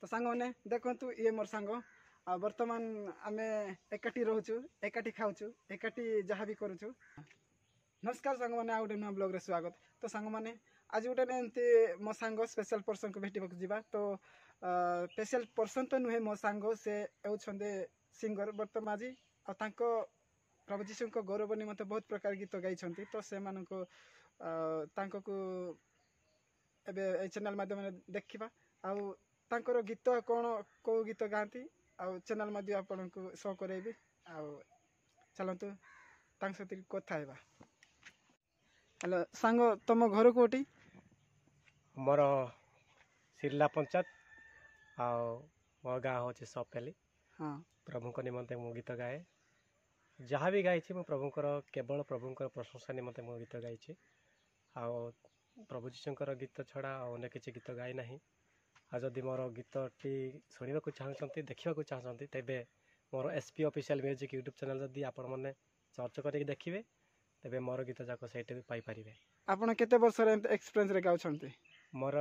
तो सांग मैंने देखु ये मोर सांग आ बर्तमान आमे एकाठी रोचु एकाठी खाऊचु एकाठी जहाँ भी करूचु। नमस्कार सांग मैंने आउ नुआ ब्लॉग रे स्वागत। तो सांग मैंने आज गोटे एमती मो सांग स्पेशल पर्सन को भेटवाक जीवा। तो स्पेशल पर्सन तो नुहे मो सांग से होउछंदे सिंगर बर्तमान आज आको प्रभु जीशु को गौरव निमंते बहुत प्रकार गीत गाई। तो से मानको एबे चैनल माध्यम देखा आउ तांकर गीत कौन कौ गीत गाती आउ चैनल माध्यम आपन को शो करेबी। आउ चलतु तांक सहित कथा हेबा। हेलो सांग तुम घर कोटी? मोर सिरला पंचायत आउ मो गाँ हूँ सपेली। हाँ प्रभु निमंते मु गीत गाए जहाँ भी गाई प्रभुंकर केवल प्रभुंकर प्रशंसा निमंते मु गीत गाई। आउ प्रभु जीशुंकर गीत छड़ा अन्य किसी गीत गाई ना। आ जदि मोर गीतटी शुणा चाहते देखा चाहते तेबे मोर SP official music YouTube channel जदि आपण मैंने सर्च करके देखिए तेबे मोर गीत जाक से पाइपर। आपन केते वर्ष एक्सपीरियंस रे गाउछंती? मोर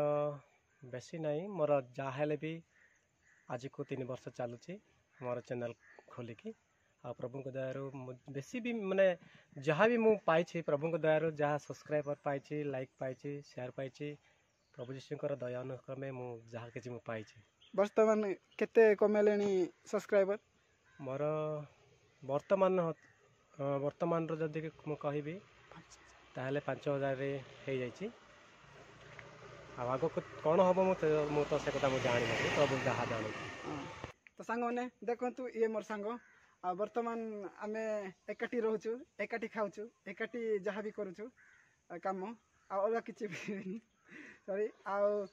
बेसी नहीं, मोर जहाँ भी आज को 3 वर्ष चलुची मोर चैनल खोलिकी। आ प्रभु को दयारू बेसी भी माने जहाँ भी मु पाई प्रभु को दयारू जहाँ सब्सक्राइबर पाई लाइक पाई शेयर पाई प्रभु जीशुंकर दया अनुक्रमे मु जहाँ किसी मु पाई। वर्तमान केते कमेलेनी सब्सक्राइबर? मोर वर्तमान जदि मु कहबी ताहले 5000 रे हो जाइए। आग को कौन हम मु तो से कथा मु जानी नहीं, प्रभु जहाँ जानी। तो सांग मैंने देखु ये मोर सांग आ बर्तमान आमे एकाठी रोचु एकाठी खाऊचु एकाठी जहाँ भी करूचु काम आ अलग किछि भी सॉरी। आ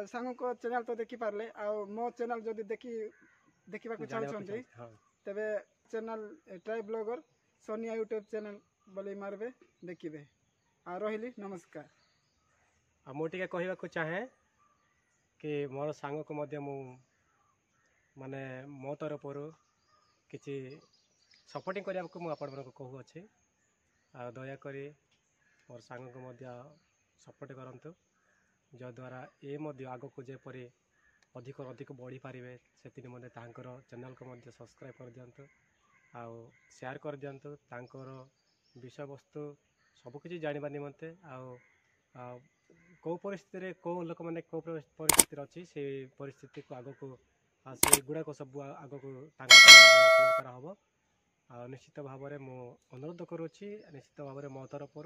सांग को चैनल तो देखि पारले आ मो चैनल जदि देखा चाहते तेबे channel try blogger Sonia YouTube channel बोली मारबे देखिए। आ रही नमस्कार। आ मुझे कहवाक चाहे कि मोर सांग को मध्य मु माने मो तरफ किसी सपोर्टिंग करने को मुझे कहूँ। आ दयाकोरी मोर सांग को मध्य सपोर्ट करंतु जद्वारा ये आग को जेपरी अधिक अधिक बढ़ी पारे से चैनल को मध्य सब्सक्राइब कर दिंतु आउ शेयर कर दिंतु। तांकर विषय वस्तु सबकि जानवा निमंते आउ कौ परिस्थिति कौ लोक मैंने कौ परिस्थिति अच्छी से परिस्थिति को आग को से गुड़ाक सब आग को अपलोड कराहब। निश्चित भाव में मु अनुरोध करुच्ची निश्चित भाव में मो तरफ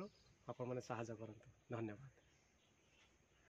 आपण मैंने साहाय्य करंतु। धन्यवाद।